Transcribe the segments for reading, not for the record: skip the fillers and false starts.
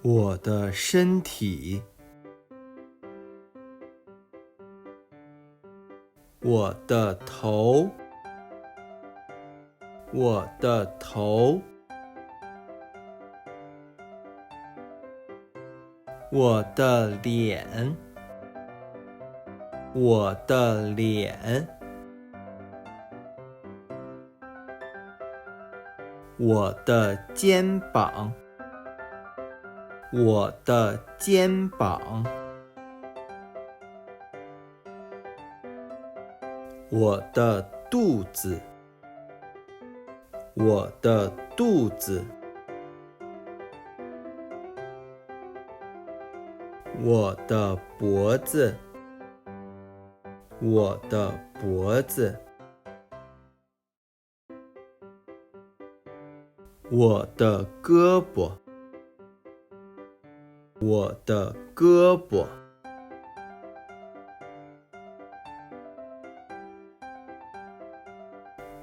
我的身体，我的头，我的头，我的脸，我的脸，我的肩膀，我的肩膀，我的肚子，我的肚子，我的脖子，我的脖子，我的胳膊，我的胳膊，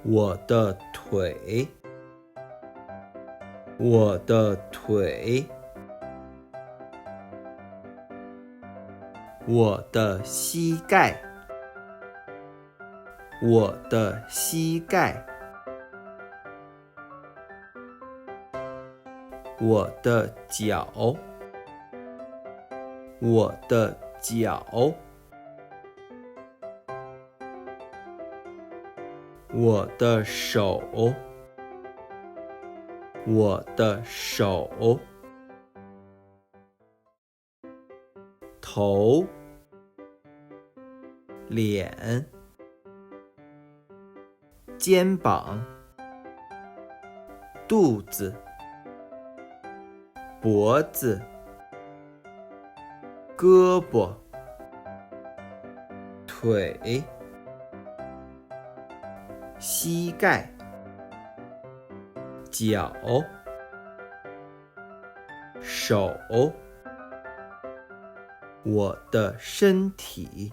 我的腿，我的腿，我的膝盖，我的膝盖，我的脚，我的脚，我的手，我的手，头，脸，肩膀，肚子，脖子，胳膊，腿，膝盖，脚，手，我的身体。